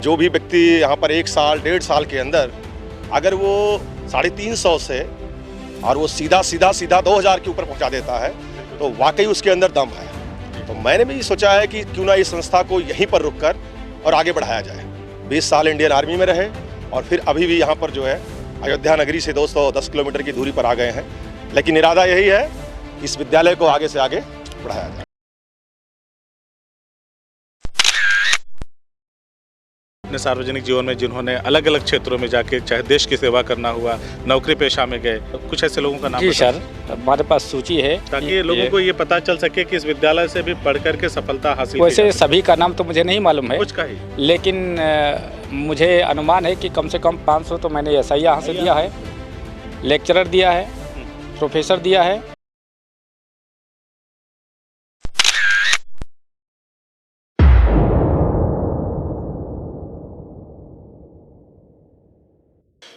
जो भी व्यक्ति यहाँ पर 1 साल 1.5 साल के अंदर अगर वो 350 से और वो सीधा 2000 के ऊपर पहुँचा देता है तो वाकई उसके अंदर दम है। तो मैंने भी सोचा है कि क्यों ना इस संस्था को यहीं पर रुककर और आगे बढ़ाया जाए। 20 साल इंडियन आर्मी में रहे और फिर अभी भी यहाँ पर जो है अयोध्या नगरी से 210 किलोमीटर की दूरी पर आ गए हैं, लेकिन इरादा यही है कि इस विद्यालय को आगे से आगे बढ़ाया जाए। अपने सार्वजनिक जीवन में जिन्होंने अलग अलग क्षेत्रों में जाके चाहे देश की सेवा करना हुआ, नौकरी पेशा में गए, कुछ ऐसे लोगों का नाम जी सर, हमारे पास सूची है ताकि लोगों को ये पता चल सके कि इस विद्यालय से भी पढ़ करके सफलता हासिल। वैसे सभी का नाम तो मुझे नहीं मालूम है, कुछ का ही, लेकिन मुझे अनुमान है कि कम से कम 500 तो मैंने एसआई यहाँ से दिया है, लेक्चरर दिया है, प्रोफेसर दिया है।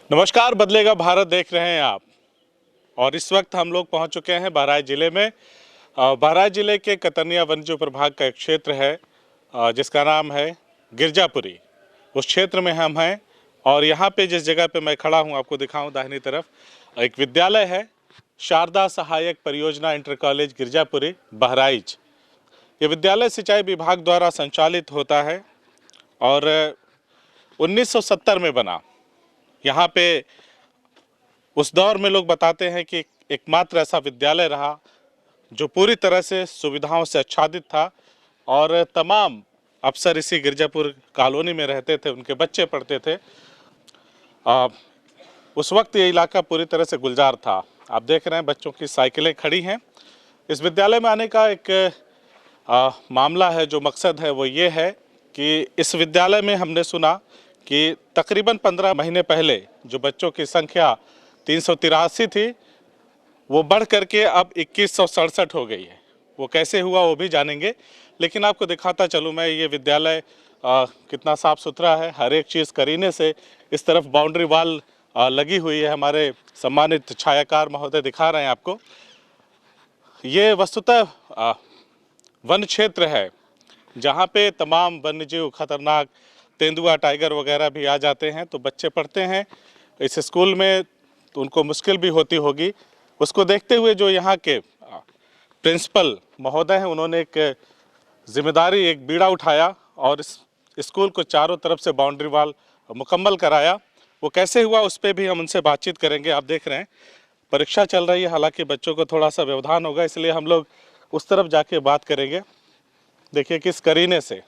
नमस्कार, बदलेगा भारत देख रहे हैं आप और इस वक्त हम लोग पहुंच चुके हैं बहराइच जिले में। बहराइच जिले के कतरनिया वन्यजीव प्रभाग का एक क्षेत्र है जिसका नाम है गिरजापुरी। उस क्षेत्र में हम हैं और यहाँ पे जिस जगह पे मैं खड़ा हूँ आपको दिखाऊं, दाहिनी तरफ एक विद्यालय है, शारदा सहायक परियोजना इंटर कॉलेज गिरजापुरी बहराइच। ये विद्यालय सिंचाई विभाग द्वारा संचालित होता है और 1970 में बना। यहाँ पे उस दौर में लोग बताते हैं कि एकमात्र ऐसा विद्यालय रहा जो पूरी तरह से सुविधाओं से आच्छादित था और तमाम अफसर इसी गिरजापुर कॉलोनी में रहते थे, उनके बच्चे पढ़ते थे। उस वक्त ये इलाका पूरी तरह से गुलजार था। आप देख रहे हैं बच्चों की साइकिलें खड़ी हैं। इस विद्यालय में आने का एक मामला है, जो मकसद है वो ये है कि इस विद्यालय में हमने सुना कि तकरीबन 15 महीने पहले जो बच्चों की संख्या 383 थी वो बढ़ करके अब 2167 हो गई है। वो कैसे हुआ वो भी जानेंगे, लेकिन आपको दिखाता चलूँ मैं ये विद्यालय कितना साफ़ सुथरा है। हर एक चीज़ करीने से इस तरफ बाउंड्री वाल लगी हुई है। हमारे सम्मानित छायाकार महोदय दिखा रहे हैं आपको। ये वस्तुतः वन क्षेत्र है जहाँ पे तमाम वन्यजीव, खतरनाक तेंदुआ, टाइगर वगैरह भी आ जाते हैं। तो बच्चे पढ़ते हैं इस स्कूल में तो उनको मुश्किल भी होती होगी। उसको देखते हुए जो यहाँ के प्रिंसिपल महोदय हैं उन्होंने एक जिम्मेदारी, एक बीड़ा उठाया और इस स्कूल को चारों तरफ से बाउंड्री वाल मुकम्मल कराया। वो कैसे हुआ उस पर भी हम उनसे बातचीत करेंगे। आप देख रहे हैं परीक्षा चल रही है, हालांकि बच्चों को थोड़ा सा व्यवधान होगा, इसलिए हम लोग उस तरफ जाके बात करेंगे। देखिए किस करीने से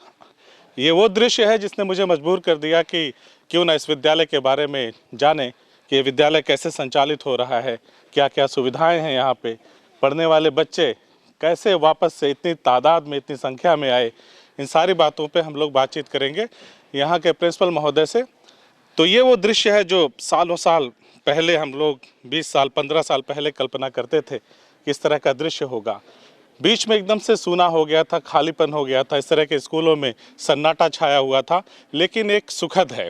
ये वो दृश्य है जिसने मुझे मजबूर कर दिया कि क्यों ना इस विद्यालय के बारे में जाने कि ये विद्यालय कैसे संचालित हो रहा है, क्या क्या सुविधाएं हैं यहाँ पे, पढ़ने वाले बच्चे कैसे वापस से इतनी तादाद में, इतनी संख्या में आए। इन सारी बातों पे हम लोग बातचीत करेंगे यहाँ के प्रिंसिपल महोदय से। तो ये वो दृश्य है जो सालों साल पहले हम लोग 20 साल 15 साल पहले कल्पना करते थे कि इस तरह का दृश्य होगा। बीच में एकदम से सूना हो गया था, खालीपन हो गया था, इस तरह के स्कूलों में सन्नाटा छाया हुआ था। लेकिन एक सुखद है,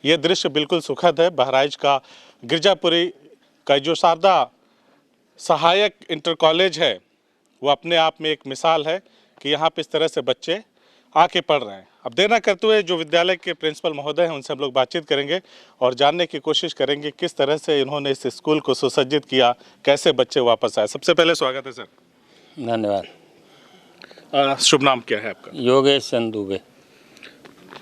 ये दृश्य बिल्कुल सुखद है। बहराइच का गिरजापुरी का जो शारदा सहायक इंटर कॉलेज है वो अपने आप में एक मिसाल है कि यहाँ पे इस तरह से बच्चे आके पढ़ रहे हैं। अब देर न करते हुए जो विद्यालय के प्रिंसिपल महोदय हैं उनसे हम लोग बातचीत करेंगे और जानने की कोशिश करेंगे किस तरह से इन्होंने इस स्कूल को सुसज्जित किया, कैसे बच्चे वापस आए। सबसे पहले स्वागत है सर। धन्यवाद। शुभ नाम क्या है आपका? योगेश चंद दुबे।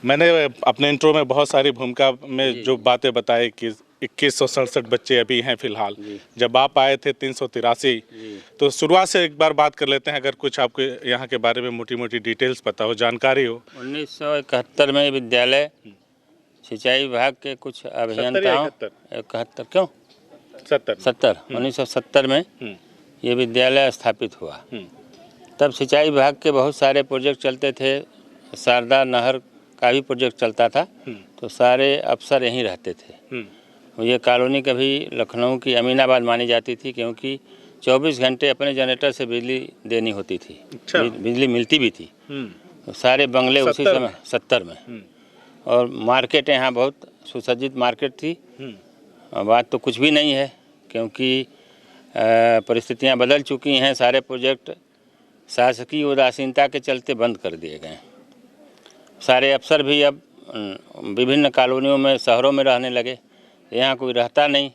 मैंने अपने इंट्रो में बहुत सारी भूमिका में जो बातें बताई कि 2167 बच्चे अभी हैं फिलहाल, जब आप आए थे 383। तो शुरुआत से एक बार बात कर लेते हैं, अगर कुछ आपको यहाँ के बारे में मोटी मोटी डिटेल्स पता हो, जानकारी हो। 1971 में विद्यालय सिंचाई विभाग के कुछ अभियंताओं 71 क्यों 70 1970 में ये विद्यालय स्थापित हुआ। तब सिंचाई विभाग के बहुत सारे प्रोजेक्ट चलते थे, शारदा नहर का भी प्रोजेक्ट चलता था, तो सारे अफसर यहीं रहते थे। ये कॉलोनी कभी लखनऊ की अमीनाबाद मानी जाती थी क्योंकि 24 घंटे अपने जनरेटर से बिजली देनी होती थी। अच्छा। बिजली मिलती भी थी। तो सारे बंगले उसी समय 70 में। और मार्केट यहाँ बहुत सुसज्जित मार्केट थी। बात तो कुछ भी नहीं है क्योंकि परिस्थितियाँ बदल चुकी हैं। सारे प्रोजेक्ट शासकीय उदासीनता के चलते बंद कर दिए गए। सारे अफसर भी अब विभिन्न कॉलोनियों में, शहरों में रहने लगे। यहाँ कोई रहता नहीं।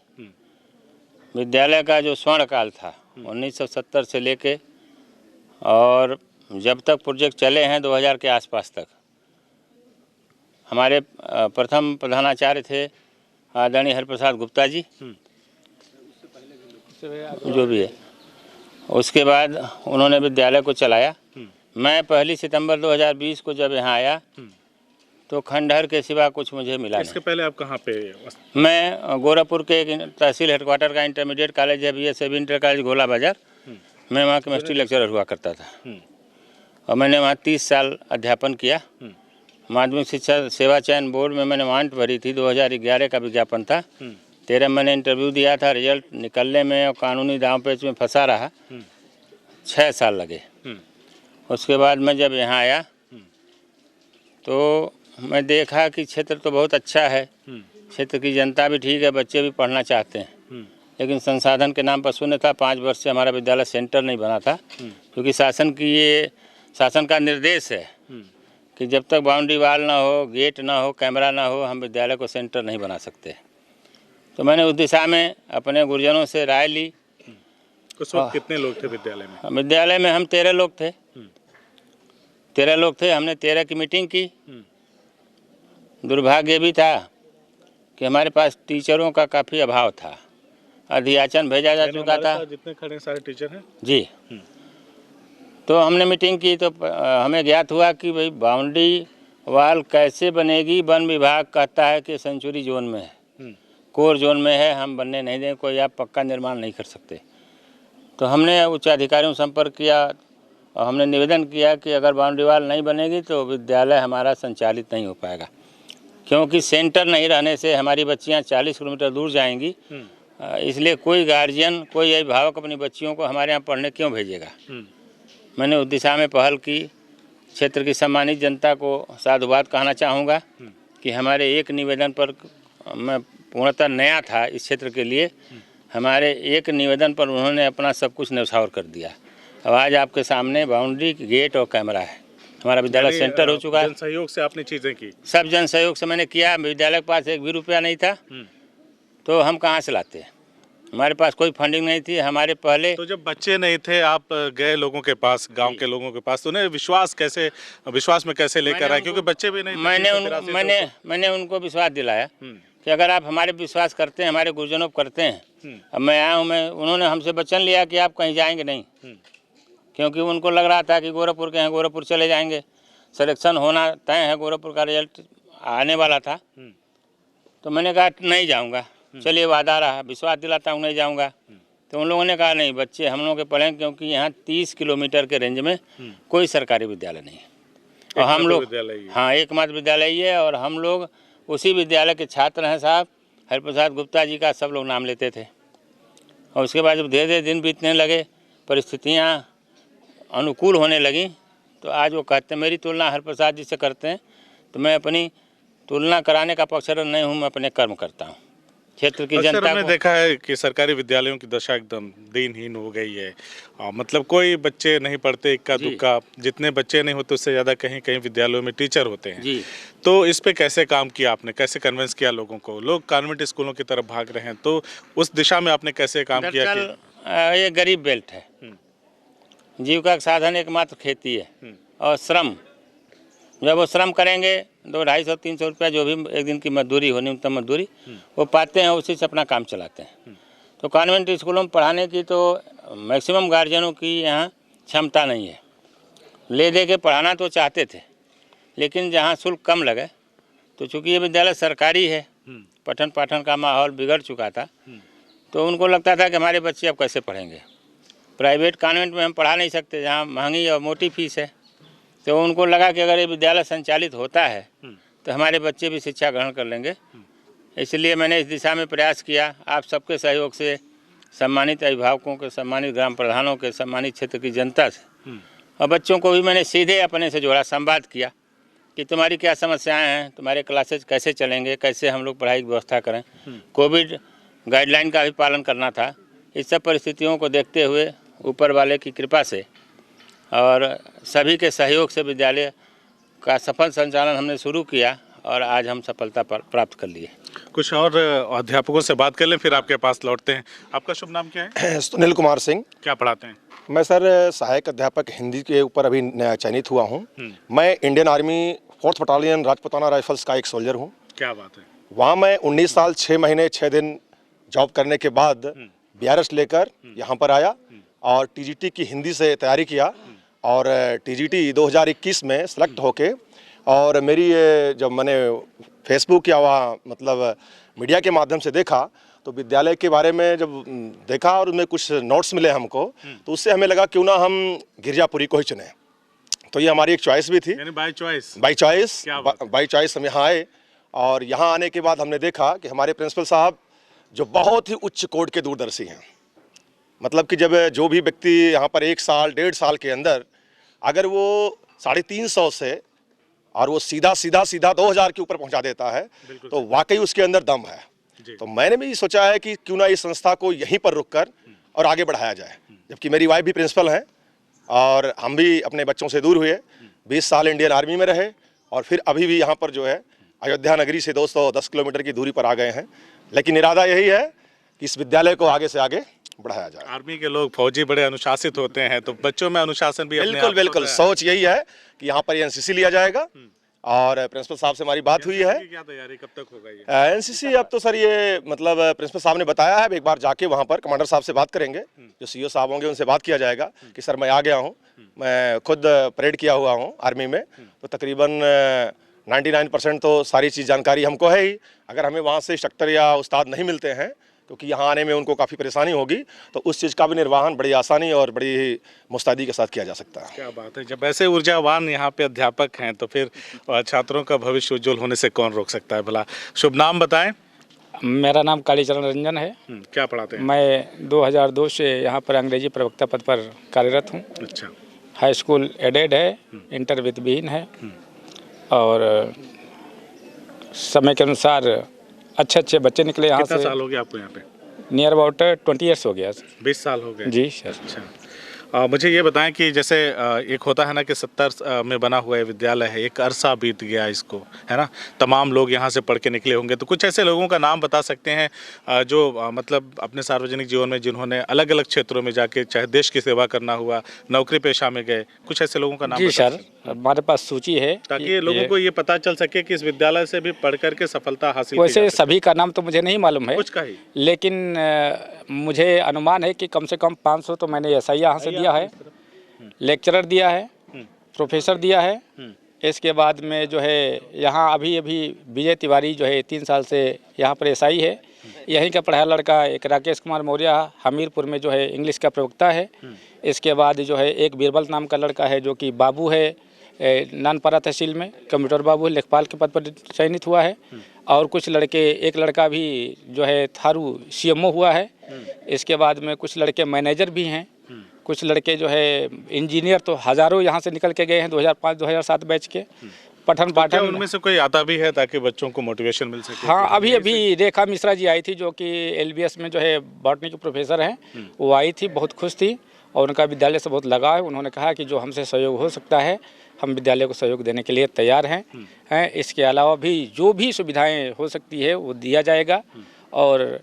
विद्यालय का जो स्वर्ण काल था 1970 से लेके और जब तक प्रोजेक्ट चले हैं 2000 के आसपास तक, हमारे प्रथम प्रधानाचार्य थे आदरणीय हरिप्रसाद गुप्ता जी, जो भी है। उसके बाद उन्होंने विद्यालय को चलाया। मैं 1 सितंबर 2020 को जब यहाँ आया तो खंडहर के सिवा कुछ मुझे मिला नहीं। इसके पहले आप कहाँ पे? मैं गोरखपुर के एक तहसील हेडक्वार्टर का इंटरमीडिएट कॉलेज है, BS इंटर कॉलेज गोला बाजार, मैं वहाँ केमिस्ट्री लेक्चरर हुआ करता था और मैंने वहाँ 30 साल अध्यापन किया। माध्यमिक शिक्षा सेवा चयन बोर्ड में मैंने वांट भरी थी, 2011 का विज्ञापन था। 13 मैंने इंटरव्यू दिया था, रिजल्ट निकलने में और कानूनी दांव पेच में फंसा रहा, 6 साल लगे। उसके बाद मैं जब यहाँ आया तो मैं देखा कि क्षेत्र तो बहुत अच्छा है, क्षेत्र की जनता भी ठीक है, बच्चे भी पढ़ना चाहते हैं, लेकिन संसाधन के नाम पर शून्य था। 5 वर्ष से हमारा विद्यालय सेंटर नहीं बना था, क्योंकि शासन का निर्देश है कि जब तक बाउंड्री वाल ना हो, गेट ना हो, कैमरा ना हो, हम विद्यालय को सेंटर नहीं बना सकते। तो मैंने उस दिशा में अपने गुरुजनों से राय ली। उस वक्त कितने लोग थे विद्यालय में? विद्यालय में हम 13 लोग थे। 13 लोग थे। हमने 13 की मीटिंग की। दुर्भाग्य भी था कि हमारे पास टीचरों का काफ़ी अभाव था। अधियाचन भेजा जा चुका था। जितने खड़े सारे टीचर हैं जी। तो हमने मीटिंग की तो हमें ज्ञात हुआ कि भाई बाउंड्री वाल कैसे बनेगी। वन विभाग कहता है कि सेंचुरी जोन में है, कोर जोन में है, हम बनने नहीं देंगे, कोई आप पक्का निर्माण नहीं कर सकते। तो हमने उच्च अधिकारियों से संपर्क किया और हमने निवेदन किया कि अगर बाउंड्री वाल नहीं बनेगी तो विद्यालय हमारा संचालित नहीं हो पाएगा, क्योंकि सेंटर नहीं रहने से हमारी बच्चियां 40 किलोमीटर दूर जाएंगी। इसलिए कोई गार्जियन, कोई अभिभावक अपनी बच्चियों को हमारे यहाँ पढ़ने क्यों भेजेगा। मैंने उस दिशा में पहल की। क्षेत्र की सम्मानित जनता को साधुवाद कहना चाहूँगा कि हमारे एक निवेदन पर, मैं पूर्णतः नया था इस क्षेत्र के लिए, हमारे एक निवेदन पर उन्होंने अपना सब कुछ न्यौछावर कर दिया। अब आज आपके सामने बाउंड्री, गेट और कैमरा है। हमारा विद्यालय सेंटर हो चुका है। जन सहयोग से आपने चीज़ें की? सब जन सहयोग से मैंने किया। विद्यालय के पास एक भी रुपया नहीं था, तो हम कहाँ से लाते? हमारे पास कोई फंडिंग नहीं थी। हमारे पहले तो जब बच्चे नहीं थे, आप गए लोगों के पास, गांव के लोगों के पास, तो उन्हें विश्वास में कैसे लेकर आए? क्योंकि बच्चे भी नहीं थे। मैंने उनको विश्वास दिलाया कि अगर आप हमारे विश्वास करते हैं, हमारे गुरुजनों को करते हैं। अब मैं आया हूँ, उन्होंने हमसे वचन लिया कि आप कहीं जाएंगे नहीं, क्योंकि उनको लग रहा था कि गोरखपुर के हैं, गोरखपुर चले जाएंगे, सिलेक्शन होना तय है, गोरखपुर का रिजल्ट आने वाला था। तो मैंने कहा नहीं जाऊंगा, चलिए वादा रहा, विश्वास दिलाता हूँ नहीं जाऊंगा। तो उन लोगों ने कहा नहीं, बच्चे हम लोगों के पढ़ेंगे, क्योंकि यहाँ 30 किलोमीटर के रेंज में कोई सरकारी विद्यालय नहीं है और हम लोग, हाँ, एकमात्र विद्यालय ही है और हम लोग उसी विद्यालय के छात्र हैं। साहब हरिप्रसाद गुप्ता जी का सब लोग नाम लेते थे। और उसके बाद जब धीरे धीरे दिन बीतने लगे, परिस्थितियाँ अनुकूल होने लगी, तो आज वो कहते हैं, मेरी तुलना हरिप्रसाद जी से करते हैं, तो मैं अपनी तुलना कराने का पक्षधर नहीं हूँ, मैं अपने कर्म करता हूँ। क्षेत्र की जनता को देखा है कि सरकारी विद्यालयों की दशा एकदम दीनहीन हो गई है। मतलब कोई बच्चे नहीं पढ़ते, इक्का दुक्का, जितने बच्चे नहीं होते उससे ज़्यादा कहीं कहीं विद्यालयों में टीचर होते हैं जी। तो इस पे कैसे काम किया आपने? कैसे कन्विंस किया लोगों को? लोग कॉन्वेंट स्कूलों की तरफ भाग रहे हैं, तो उस दिशा में आपने कैसे काम किया? ये गरीब बेल्ट है, जीविका का साधन एकमात्र खेती है और श्रम। जब वो श्रम करेंगे 200-250-300 रुपया जो भी एक दिन की मजदूरी हो, न्यूनतम मजदूरी वो पाते हैं, उसी से अपना काम चलाते हैं। तो कॉन्वेंट स्कूलों में पढ़ाने की तो मैक्सिमम गार्जियनों की यहाँ क्षमता नहीं है। ले दे के पढ़ाना तो चाहते थे, लेकिन जहाँ शुल्क कम लगे, तो चूँकि ये विद्यालय सरकारी है, पठन पाठन का माहौल बिगड़ चुका था, तो उनको लगता था कि हमारे बच्चे अब कैसे पढ़ेंगे। प्राइवेट कॉन्वेंट में हम पढ़ा नहीं सकते, जहाँ महंगी और मोटी फीस है। तो उनको लगा कि अगर ये विद्यालय संचालित होता है तो हमारे बच्चे भी शिक्षा ग्रहण कर लेंगे। इसलिए मैंने इस दिशा में प्रयास किया। आप सबके सहयोग से, सम्मानित अभिभावकों के, सम्मानित ग्राम प्रधानों के, सम्मानित क्षेत्र की जनता से और बच्चों को भी मैंने सीधे अपने से जोड़ा, संवाद किया कि तुम्हारी क्या समस्याएं हैं, तुम्हारे क्लासेज कैसे चलेंगे, कैसे हम लोग पढ़ाई की व्यवस्था करें। कोविड गाइडलाइन का भी पालन करना था। इस सब परिस्थितियों को देखते हुए ऊपर वाले की कृपा से और सभी के सहयोग से विद्यालय का सफल संचालन हमने शुरू किया और आज हम सफलता प्राप्त कर लिए। कुछ और अध्यापकों से बात कर लें, फिर आपके पास लौटते हैं। आपका शुभ नाम क्या है? सुनील कुमार सिंह। क्या पढ़ाते हैं? मैं सर सहायक अध्यापक हिंदी के ऊपर अभी चयनित हुआ हूँ। मैं Indian army 4th battalion Rajputana rifles का एक सोल्जर हूँ। क्या बात है। वहाँ मैं 19 साल 6 महीने 6 दिन जॉब करने के बाद BRS लेकर यहाँ पर आया और TGT की हिंदी से तैयारी किया और TGT 2021 में सेलेक्ट होके और मेरी जब मैंने फेसबुक या वहाँ मतलब मीडिया के माध्यम से देखा तो विद्यालय के बारे में जब देखा और उनमें कुछ नोट्स मिले हमको, तो उससे हमें लगा क्यों ना हम गिरजापुरी को ही चुने। तो ये हमारी एक चॉइस भी थी। यानी बाय चॉइस हम यहाँ आए और यहाँ आने के बाद हमने देखा कि हमारे प्रिंसिपल साहब जो बहुत ही उच्च कोड के दूरदर्शी हैं। मतलब कि जब जो भी व्यक्ति यहाँ पर 1 साल 1.5 साल के अंदर अगर वो 350 से और वो सीधा 2000 के ऊपर पहुँचा देता है तो वाकई उसके अंदर दम है। तो मैंने भी सोचा है कि क्यों ना इस संस्था को यहीं पर रुककर और आगे बढ़ाया जाए। जबकि मेरी वाइफ भी प्रिंसिपल हैं और हम भी अपने बच्चों से दूर हुए, 20 साल इंडियन आर्मी में रहे और फिर अभी भी यहाँ पर जो है अयोध्या नगरी से 210 किलोमीटर की दूरी पर आ गए हैं। लेकिन इरादा यही है कि इस विद्यालय को आगे से आगे बढ़ाया जाए। आर्मी के लोग फौजी बड़े अनुशासित होते हैं, तो बच्चों में अनुशासन भी बिल्कुल सोच यही है कि यहाँ पर NCC लिया जाएगा और प्रिंसिपल साहब से हमारी बात हुई है। क्या तैयारी कब तक होगा ये? NCC अब तो सर ये मतलब प्रिंसिपल साहब ने बताया है, एक बार जाके वहाँ पर कमांडर साहब से बात करेंगे, जो CO साहब होंगे उनसे बात किया जाएगा कि सर मैं आ गया हूँ, मैं खुद परेड किया हुआ हूँ आर्मी में, तो तकरीबन 99% तो सारी चीज़ जानकारी हमको है ही। अगर हमें वहाँ से इंस्ट्रक्टर या उस्ताद नहीं मिलते हैं क्योंकि यहाँ आने में उनको काफ़ी परेशानी होगी, तो उस चीज़ का भी निर्वहन बड़ी आसानी और बड़ी मुस्तैदी के साथ किया जा सकता है। क्या बात है। जब ऐसे ऊर्जावान यहाँ पे अध्यापक हैं तो फिर छात्रों का भविष्य उज्जवल होने से कौन रोक सकता है भला। शुभ नाम बताएं। मेरा नाम कालीचरण रंजन है। क्या पढ़ाते हैं? मैं 2002 से यहाँ पर अंग्रेजी प्रवक्ता पद पर कार्यरत हूँ। अच्छा। हाई स्कूल एडेड है, इंटर विद बीन है और समय के अनुसार अच्छे बच्चे निकले यहाँ से। कितना साल हो गया आपको यहाँ पे? नियर अबाउट 20 ईयर्स हो गया। 20 साल हो गए। जी सर। अच्छा। मुझे ये बताएं कि जैसे एक होता है ना कि 70 में बना हुआ विद्यालय है, एक अरसा बीत गया इसको, है ना, तमाम लोग यहाँ से पढ़ के निकले होंगे, तो कुछ ऐसे लोगों का नाम बता सकते हैं जो मतलब अपने सार्वजनिक जीवन में जिन्होंने अलग अलग क्षेत्रों में जाके चाहे देश की सेवा करना हुआ, नौकरी पेशा में गए, कुछ ऐसे लोगों का नाम? जी सर, हमारे पास सूची है ताकि लोगों को ये पता चल सके कि इस विद्यालय से भी पढ़ करके सफलता हासिल। वैसे सभी का नाम तो मुझे नहीं मालूम है, कुछ का ही, लेकिन मुझे अनुमान है कि कम से कम 500 तो मैंने SI यहाँ से दिया है, लेक्चरर दिया है, प्रोफेसर दिया है। इसके बाद में जो है यहाँ अभी विजय तिवारी जो है 3 साल से यहाँ पर SI है, यहीं का पढ़ाया लड़का। एक राकेश कुमार मौर्य हमीरपुर में जो है इंग्लिश का प्रवक्ता है। इसके बाद जो है एक बीरबल नाम का लड़का है जो कि बाबू है नानपारा तहसील में, कंप्यूटर बाबू लेखपाल के पद पर चयनित हुआ है। और कुछ लड़के, एक लड़का भी जो है थारू CMO हुआ है। इसके बाद में कुछ लड़के मैनेजर भी हैं, कुछ लड़के जो है इंजीनियर, तो हज़ारों यहाँ से निकल के गए हैं 2005-2007 बैच के। पठन पाठन उनमें से कोई आता भी है ताकि बच्चों को मोटिवेशन मिल सके? हाँ, अभी रेखा मिश्रा जी आई थी जो कि LBS में जो है बॉटनी के प्रोफेसर हैं, वो आई थी, बहुत खुश थी और उनका विद्यालय से बहुत लगाव है। उन्होंने कहा कि जो हमसे सहयोग हो सकता है हम विद्यालय को सहयोग देने के लिए तैयार हैं। इसके अलावा भी जो भी सुविधाएं हो सकती है वो दिया जाएगा। और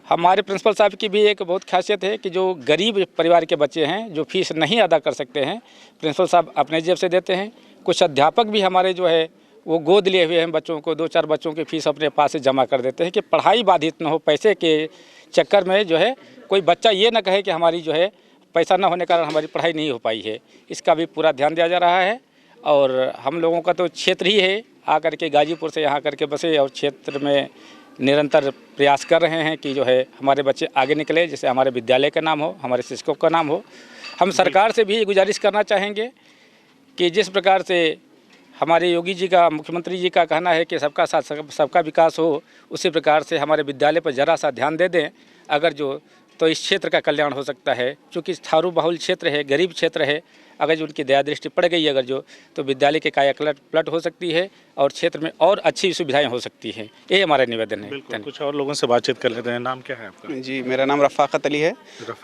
हमारे प्रिंसिपल साहब की भी एक बहुत खासियत है कि जो गरीब परिवार के बच्चे हैं जो फीस नहीं अदा कर सकते हैं, प्रिंसिपल साहब अपने जेब से देते हैं। कुछ अध्यापक भी हमारे जो है वो गोद लिए हुए हैं बच्चों को, 2-4 बच्चों की फीस अपने पास से जमा कर देते हैं कि पढ़ाई बाधित न हो। पैसे के चक्कर में जो है कोई बच्चा ये ना कहे कि हमारी जो है पैसा न होने के कारण हमारी पढ़ाई नहीं हो पाई है, इसका भी पूरा ध्यान दिया जा रहा है। और हम लोगों का तो क्षेत्र ही है, आकर के गाजीपुर से यहाँ करके बसे और क्षेत्र में निरंतर प्रयास कर रहे हैं कि जो है हमारे बच्चे आगे निकले, जैसे हमारे विद्यालय का नाम हो, हमारे शिक्षकों का नाम हो। हम सरकार से भी गुजारिश करना चाहेंगे कि जिस प्रकार से हमारे योगी जी का, मुख्यमंत्री जी का कहना है कि सबका साथ सबका विकास हो, उसी प्रकार से हमारे विद्यालय पर ज़रा सा ध्यान दे दें अगर जो, तो इस क्षेत्र का कल्याण हो सकता है। चूँकि थारू बहुल क्षेत्र है, गरीब क्षेत्र है, अगर जो उनकी दया दृष्टि पड़ गई अगर जो, तो विद्यालय के कायाकल्प हो सकती है और क्षेत्र में और अच्छी सुविधाएं हो सकती हैं। ये हमारा निवेदन है। कुछ और लोगों से बातचीत कर लेते हैं। नाम क्या है आपका? जी, मेरा नाम रफ़ाकत अली है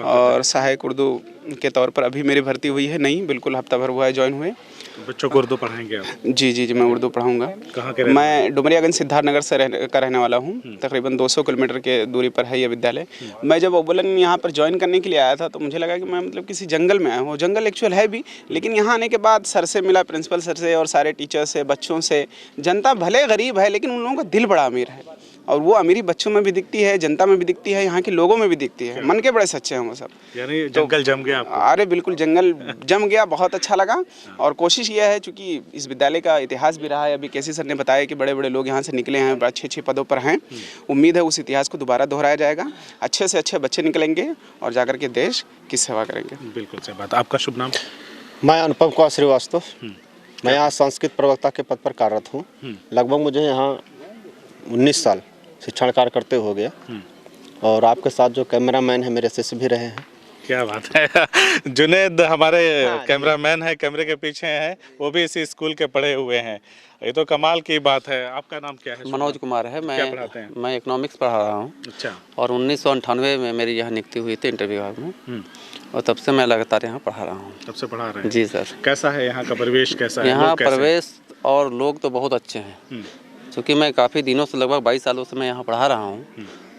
और सहायक उर्दू के तौर पर अभी मेरी भर्ती हुई है। नहीं, बिल्कुल हफ्ता भर हुआ है ज्वाइन हुए। बच्चों को उर्दू पढ़ाएंगे आप? जी जी जी, मैं उर्दू पढ़ाऊँगा। कहाँ के? मैं डुमरियागंज सिद्धार्थनगर से रहने वाला हूँ। तकरीबन 200 किलोमीटर के दूरी पर है ये विद्यालय। मैं जब अव्वलन यहाँ पर ज्वाइन करने के लिए आया था तो मुझे लगा कि मैं मतलब किसी जंगल में आया हूँ। जंगल एक्चुअल है भी, लेकिन यहाँ आने के बाद सर से मिला, प्रिंसिपल सर से और सारे टीचर से, बच्चों से। जनता भले गरीब है लेकिन उन लोगों का दिल बड़ा अमीर है, और वो अमीरी बच्चों में भी दिखती है, जनता में भी दिखती है, यहाँ के लोगों में भी दिखती है। मन के बड़े सच्चे हैं वो सब। यानी जंगल जम गया आपको? अरे बिल्कुल, जंगल जम गया, बहुत अच्छा लगा। और कोशिश यह है, चूँकि इस विद्यालय का इतिहास भी रहा है, अभी केसी सर ने बताया कि बड़े बड़े लोग यहाँ से निकले हैं, अच्छे अच्छे पदों पर हैं। उम्मीद है उस इतिहास को दोबारा दोहराया जाएगा, अच्छे से अच्छे बच्चे निकलेंगे और जाकर के देश की सेवा करेंगे। बिल्कुल सही बात। आपका शुभ नाम? मैं अनुपम कुमार श्रीवास्तव, मैं यहाँ संस्कृत प्रवक्ता के पद पर कार्यरत हूँ। लगभग मुझे यहाँ 19 साल शिक्षण कार्य करते हो गया, और आपके साथ जो कैमरामैन है मेरे शिष्य भी रहे हैं। क्या बात है। जुनेद हमारे कैमरामैन है, कैमरे के पीछे हैं, वो भी इसी स्कूल के पढ़े हुए हैं। ये तो कमाल की बात है। आपका नाम क्या है? मनोज कुमार है। क्या पढ़ाते हैं? मैं इकोनॉमिक्स पढ़ा रहा हूँ। अच्छा। और 1998 में मेरी यहाँ नियुक्ति हुई थी इंटर विभाग में, और तब से मैं लगातार यहाँ पढ़ा रहा हूँ। तब से पढ़ा रहे हैं? जी सर। कैसा है यहाँ का परिवेश? कैसा है? यहाँ परिवेश और लोग तो बहुत अच्छे हैं। क्योंकि मैं काफ़ी दिनों से, लगभग 22 सालों से मैं यहाँ पढ़ा रहा हूँ,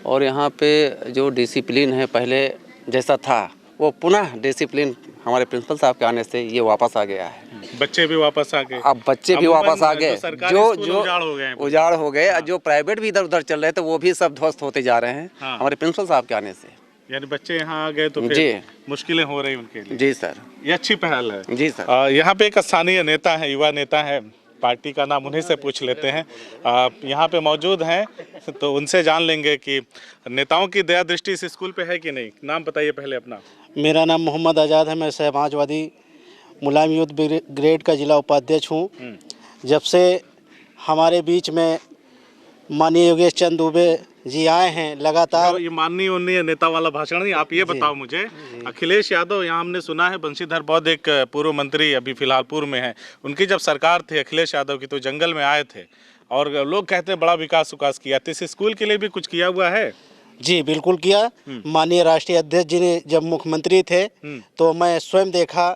और यहाँ पे जो डिसिप्लिन है पहले जैसा था, वो पुनः डिसिप्लिन हमारे प्रिंसिपल साहब के आने से ये वापस आ गया है। बच्चे भी वापस आ गए? अब बच्चे भी वापस आ गए, जो उजाड़ हो गए। जो प्राइवेट भी इधर उधर चल रहे थे वो भी सब ध्वस्त होते जा रहे हैं हमारे प्रिंसिपल साहब के आने से। यानी बच्चे यहाँ आ गए तो फिर मुश्किलें हो रही उनके लिए? जी सर। ये अच्छी पहल है। जी सर। यहाँ पे एक स्थानीय नेता है, युवा नेता है, पार्टी का नाम उन्हीं से पूछ लेते हैं। यहाँ पे मौजूद हैं तो उनसे जान लेंगे कि नेताओं की दया दृष्टि इस स्कूल पे है कि नहीं। नाम बताइए पहले अपना। मेरा नाम मोहम्मद आज़ाद है। मैं समाजवादी मुलायम यूथ ब्रिगेड का जिला उपाध्यक्ष हूँ। जब से हमारे बीच में माननीय योगेश चंद दुबे जी आए हैं, लगातार ये माननीय नेता वाला भाषण नहीं। आप ये बताओ मुझे, अखिलेश यादव, यहाँ हमने सुना है बंशीधर बौद्ध एक पूर्व मंत्री अभी फिलहाल पूर्व में है, उनकी जब सरकार थी अखिलेश यादव की तो जंगल में आए थे और लोग कहते हैं बड़ा विकास किया। तो इस स्कूल के लिए भी कुछ किया हुआ है? जी बिल्कुल किया। माननीय राष्ट्रीय अध्यक्ष जी ने जब मुख्यमंत्री थे तो मैं स्वयं देखा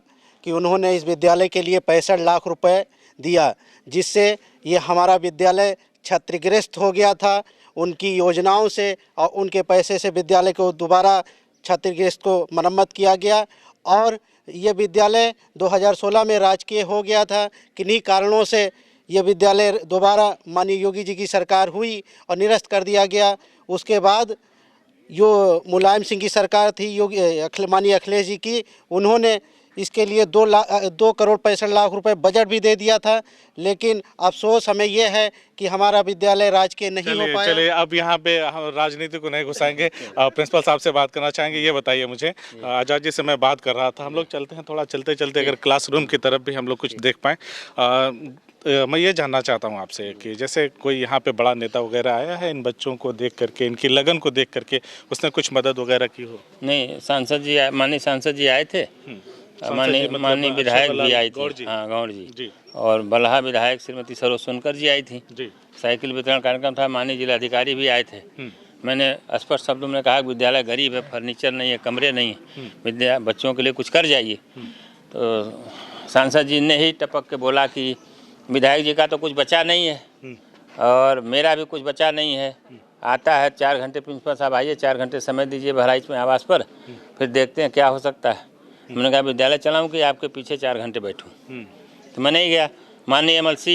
कि उन्होंने इस विद्यालय के लिए 65 लाख रुपए दिया, जिससे ये हमारा विद्यालय क्षतिग्रस्त हो गया था। उनकी योजनाओं से और उनके पैसे से विद्यालय को दोबारा क्षतिग्रस्त को मरम्मत किया गया, और ये विद्यालय 2016 में राजकीय हो गया था। किन्हीं कारणों से ये विद्यालय दोबारा माननीय योगी जी की सरकार हुई और निरस्त कर दिया गया। उसके बाद जो मुलायम सिंह की सरकार थी, योगी माननीय अखिलेश जी की, उन्होंने इसके लिए 2 करोड़ 65 लाख रुपए बजट भी दे दिया था। लेकिन अफसोस हमें यह है कि हमारा विद्यालय राजकीय नहीं हो पाया। चलिए अब यहाँ पे हम राजनीति को नहीं घुसाएंगे, प्रिंसिपल साहब से बात करना चाहेंगे। ये बताइए मुझे, आजाद जी से मैं बात कर रहा था, हम लोग चलते हैं थोड़ा, चलते चलते अगर क्लासरूम की तरफ भी हम लोग कुछ देख पाएँ। मैं ये जानना चाहता हूँ आपसे कि जैसे कोई यहाँ पे बड़ा नेता वगैरह आया है, इन बच्चों को देख करके, इनकी लगन को देख करके उसने कुछ मदद वगैरह की हो? नहीं, माननीय सांसद जी आए थे, माननीय विधायक भी आई थी, हाँ गौड़ जी, और बल्हा विधायक श्रीमती सरोज सोनकर जी आई थी। साइकिल वितरण कार्यक्रम था, माननीय जिलाधिकारी भी आए थे। मैंने स्पष्ट शब्दों में कहा कि विद्यालय गरीब है, फर्नीचर नहीं है, कमरे नहीं है, बच्चों के लिए कुछ कर जाइए। तो सांसद जी ने ही टपक के बोला कि विधायक जी का तो कुछ बचा नहीं है और मेरा भी कुछ बचा नहीं है। आता है 4 घंटे, प्रिंसिपल साहब आइए 4 घंटे समय दीजिए बहराइच में आवास पर, फिर देखते हैं क्या हो सकता है। मैंने कहा विद्यालय चलाऊं कि आपके पीछे 4 घंटे बैठूं? तो मैं नहीं गया। माननीय MLC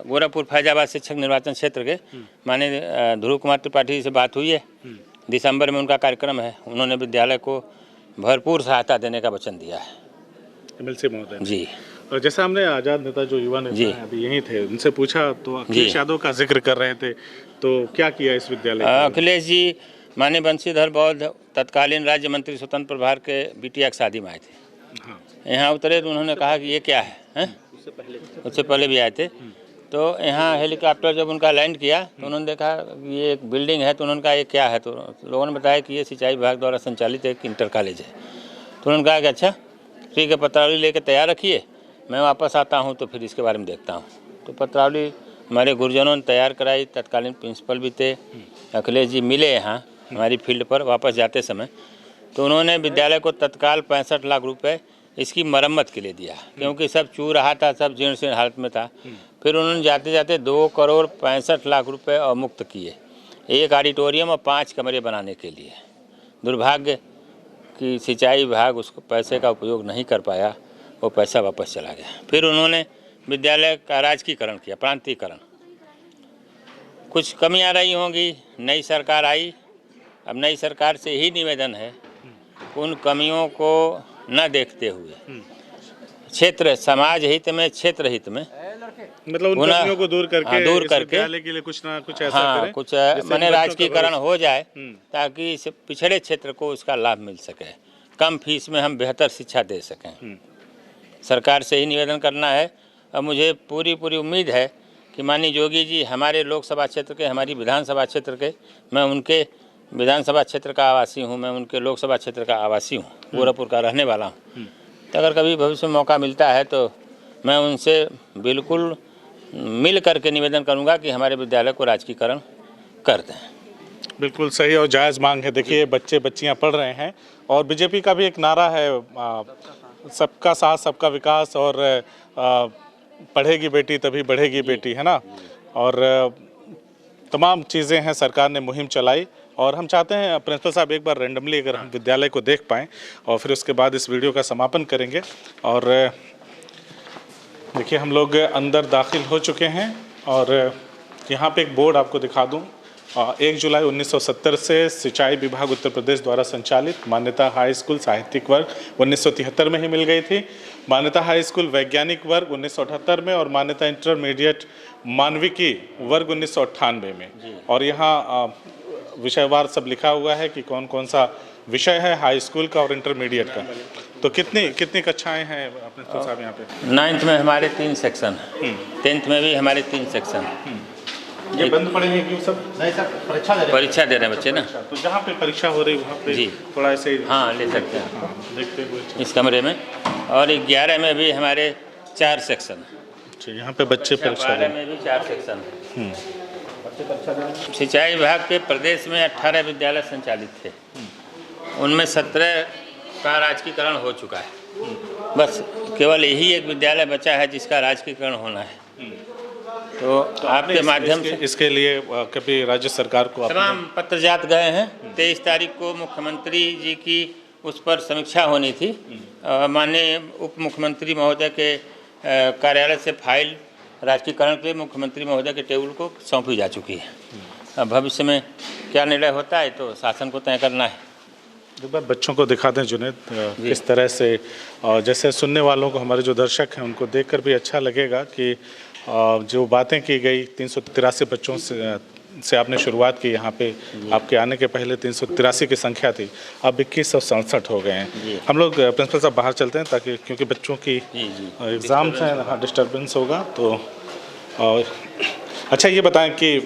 गोरखपुर फैजाबाद शिक्षक निर्वाचन क्षेत्र के माननीय ध्रुव कुमार त्रिपाठी से बात हुई है, दिसंबर में उनका कार्यक्रम है। उन्होंने विद्यालय को भरपूर सहायता देने का वचन दिया है। MLC महोदय जी। और जैसे हमने आज़ाद नेता जो युवा नेता हैं अभी यहीं थे, उनसे पूछा तो अखिलेश यादव का जिक्र कर रहे थे, तो क्या किया इस विद्यालय? अखिलेश जी माननीय बंशीधर बौद्ध तत्कालीन राज्य मंत्री स्वतंत्र प्रभार के बिटिया की शादी में आए थे। यहाँ उतरे तो उन्होंने कहा कि ये क्या है? उससे पहले भी आए थे। तो यहाँ हेलीकॉप्टर जब उनका लैंड किया तो उन्होंने देखा कि ये एक बिल्डिंग है, तो उन्होंने कहा ये क्या है? तो लोगों ने बताया कि ये सिंचाई विभाग द्वारा संचालित एक इंटर कॉलेज है। तो उन्होंने कहा कि अच्छा ठीक है, पत्रावली लेके तैयार रखिए, मैं वापस आता हूँ तो फिर इसके बारे में देखता हूँ। तो पत्रावली हमारे गुरुजनों ने तैयार कराई, तत्कालीन प्रिंसिपल भी थे। अखिलेश जी मिले यहाँ हमारी फील्ड पर वापस जाते समय, तो उन्होंने विद्यालय को तत्काल 65 लाख रुपए इसकी मरम्मत के लिए दिया, क्योंकि सब चू रहा था, सब जीर्ण शीर्ण हालत में था। फिर उन्होंने जाते जाते 2 करोड़ 65 लाख रुपए अवमुक्त किए, एक ऑडिटोरियम और 5 कमरे बनाने के लिए। दुर्भाग्य कि सिंचाई विभाग उसको पैसे का उपयोग नहीं कर पाया, वो पैसा वापस चला गया। फिर उन्होंने विद्यालय का राजकीकरण किया, प्रांतीयकरण। कुछ कमियां रही होंगी, नई सरकार आई, अब नई सरकार से ही निवेदन है उन कमियों को न देखते हुए क्षेत्र समाज हित में, क्षेत्र हित में, मतलब उन कमियों को दूर करके विद्यालय के लिए कुछ ना कुछ ऐसा करें, कुछ माने राजकीकरण हो जाए ताकि इस पिछड़े क्षेत्र को इसका लाभ मिल सके, कम फीस में हम बेहतर शिक्षा दे सकें। सरकार से ही निवेदन करना है। अब मुझे पूरी उम्मीद है कि माननीय योगी जी हमारे लोकसभा क्षेत्र के, हमारी विधानसभा क्षेत्र के, मैं उनके विधानसभा क्षेत्र का आवासी हूँ, मैं उनके लोकसभा क्षेत्र का आवासी हूँ, गोरखपुर का रहने वाला हूँ। तो अगर कभी भविष्य में मौका मिलता है तो मैं उनसे बिल्कुल मिल करके निवेदन करूँगा कि हमारे विद्यालय को राजकीकरण कर दें। बिल्कुल सही और जायज़ मांग है। देखिए बच्चे बच्चियाँ पढ़ रहे हैं और बीजेपी का भी एक नारा है, सबका साथ सबका विकास, और पढ़ेगी बेटी तभी बढ़ेगी बेटी, है ना। और तमाम चीज़ें हैं, सरकार ने मुहिम चलाई और हम चाहते हैं प्रिंसिपल साहब एक बार रैंडमली अगर हम विद्यालय को देख पाएँ और फिर उसके बाद इस वीडियो का समापन करेंगे। और देखिए हम लोग अंदर दाखिल हो चुके हैं और यहाँ पे एक बोर्ड आपको दिखा दूँ। 1 जुलाई 1970 से सिंचाई विभाग उत्तर प्रदेश द्वारा संचालित मान्यता हाई स्कूल साहित्यिक वर्ग 1973 में ही मिल गई थी, मान्यता हाई स्कूल वैज्ञानिक वर्ग 1978 में और मान्यता इंटरमीडिएट मानविकी वर्ग 1998 में। और यहाँ विषयवार सब लिखा हुआ है कि कौन कौन सा विषय है हाई स्कूल का और इंटरमीडिएट का। तो कितनी कक्षाएं हैं प्रिंसिपल साहब यहाँ पे? 9th में हमारे 3 सेक्शन, 10th में भी हमारे 3 सेक्शन। ये बंद पड़े हैं क्यों सब? नहीं सर, परीक्षा दे रहे हैं बच्चे ना। तो जहाँ पे परीक्षा हो रही है वहाँ पे जी थोड़ा ऐसे हाँ ले सकते हैं। देखते हुए इस कमरे में। और 11 में भी हमारे 4 सेक्शन। अच्छा, यहाँ पे बच्चे परीक्षा 12 में भी 4 सेक्शन। सिंचाई विभाग के प्रदेश में 18 विद्यालय संचालित थे, उनमें 17 का राजकीकरण हो चुका है। बस केवल यही एक विद्यालय बचा है जिसका राजकीकरण होना है। तो आपके माध्यम से इसके लिए कभी राज्य सरकार को तमाम पत्र जात गए हैं। 23 तारीख को मुख्यमंत्री जी की उस पर समीक्षा होनी थी। माननीय उप मुख्यमंत्री महोदय के कार्यालय से फाइल राजकीकरण के मुख्यमंत्री महोदय के टेबल को सौंपी जा चुकी है। अब भविष्य में क्या निर्णय होता है तो शासन को तय करना है। एक बार बच्चों को दिखाते हैं जुनैद, किस तरह से जैसे सुनने वालों को, हमारे जो दर्शक हैं उनको देखकर भी अच्छा लगेगा कि जो बातें की गई 383 बच्चों से आपने शुरुआत की। यहाँ पे आपके आने के पहले 383 की संख्या थी, अब 2167 हो गए हैं। हम लोग प्रिंसिपल साहब बाहर चलते हैं ताकि क्योंकि बच्चों की एग्ज़ाम्स हैं, हाँ डिस्टर्बेंस होगा। तो अच्छा ये बताएं कि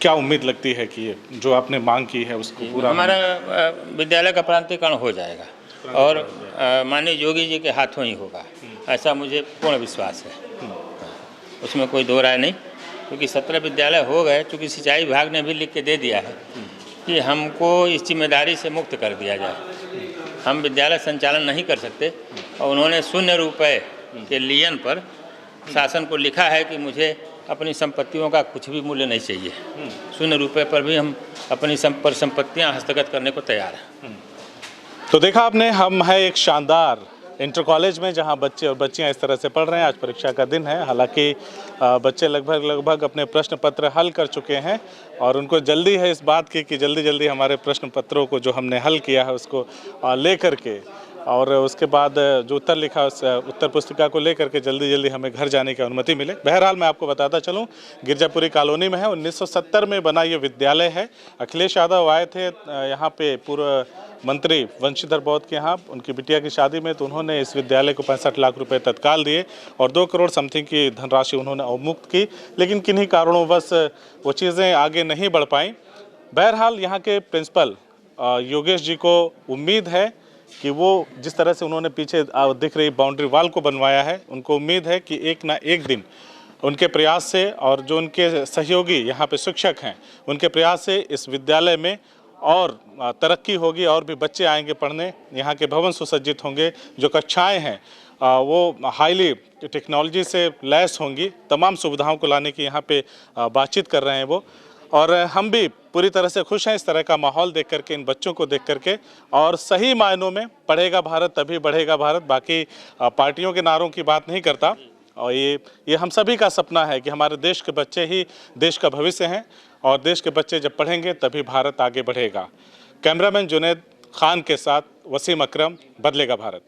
क्या उम्मीद लगती है कि जो आपने मांग की है उसको पूरा? हमारा विद्यालय का प्रांतीयकरण हो जाएगा और माननीय योगी जी के हाथों ही होगा, ऐसा मुझे पूर्ण विश्वास है। उसमें कोई दो राय नहीं, क्योंकि 17 विद्यालय हो गए। चूँकि सिंचाई विभाग ने भी लिख के दे दिया है कि हमको इस जिम्मेदारी से मुक्त कर दिया जाए, हम विद्यालय संचालन नहीं कर सकते। और उन्होंने 0 रुपये के लियन पर शासन को लिखा है कि मुझे अपनी संपत्तियों का कुछ भी मूल्य नहीं चाहिए। 0 रुपये पर भी हम अपनी संपत्तियां हस्तगत करने को तैयार हैं। तो देखा आपने, हम है एक शानदार इंटर कॉलेज में जहां बच्चे और बच्चियां इस तरह से पढ़ रहे हैं। आज परीक्षा का दिन है, हालांकि बच्चे लगभग अपने प्रश्न पत्र हल कर चुके हैं और उनको जल्दी है इस बात की कि जल्दी हमारे प्रश्न पत्रों को जो हमने हल किया है उसको ले करके, और उसके बाद जो उत्तर लिखा उस उत्तर पुस्तिका को लेकर के जल्दी हमें घर जाने की अनुमति मिले। बहरहाल मैं आपको बताता चलूं, गिरजापुरी कॉलोनी में है, 1970 में बना ये विद्यालय है। अखिलेश यादव आए थे यहाँ पे पूर्व मंत्री वंशीधर बौद्ध के यहाँ उनकी बिटिया की शादी में, तो उन्होंने इस विद्यालय को 65 लाख रुपए तत्काल दिए और 2 करोड़ समथिंग की धनराशि उन्होंने अवमुक्त की, लेकिन किन्हीं कारणोंवश वो चीज़ें आगे नहीं बढ़ पाईं। बहरहाल यहाँ के प्रिंसिपल योगेश जी को उम्मीद है कि वो जिस तरह से उन्होंने पीछे दिख रही बाउंड्री वॉल को बनवाया है, उनको उम्मीद है कि एक ना एक दिन उनके प्रयास से और जो उनके सहयोगी यहाँ पे शिक्षक हैं उनके प्रयास से इस विद्यालय में और तरक्की होगी, और भी बच्चे आएंगे पढ़ने, यहाँ के भवन सुसज्जित होंगे, जो कक्षाएं हैं वो हाईली टेक्नोलॉजी से लैस होंगी, तमाम सुविधाओं को लाने की यहाँ पे बातचीत कर रहे हैं वो। और हम भी पूरी तरह से खुश हैं इस तरह का माहौल देख करके, इन बच्चों को देख करके। और सही मायनों में पढ़ेगा भारत तभी बढ़ेगा भारत, बाकी पार्टियों के नारों की बात नहीं करता। और ये हम सभी का सपना है कि हमारे देश के बच्चे ही देश का भविष्य हैं, और देश के बच्चे जब पढ़ेंगे तभी भारत आगे बढ़ेगा। कैमरामैन जुनैद खान के साथ वसीम अकरम, बदलेगा भारत।